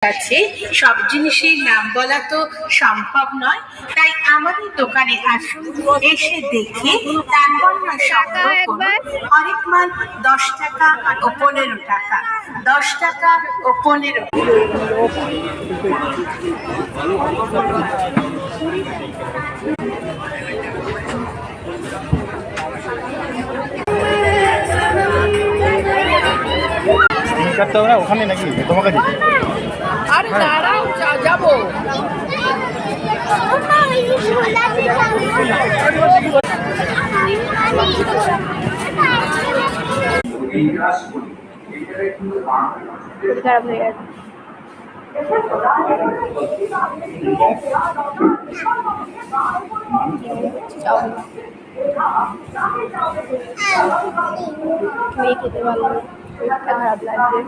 আছে, সব জিনিসের নাম বলা তো সম্ভব নয়, তাই আমাদের দোকানে আসুন, এসে দেখে তারপর না সংগ্রহ করুন। হরেক মাল 10 টাকা ও 15 টাকা, 10 টাকা ও 15। ওখানে নাকি তোমার কাছে? আরে দাঁড়াও, যাবো। খারাপ হয়ে গেছে। খেতে ভালো, খারাপ লাগছে।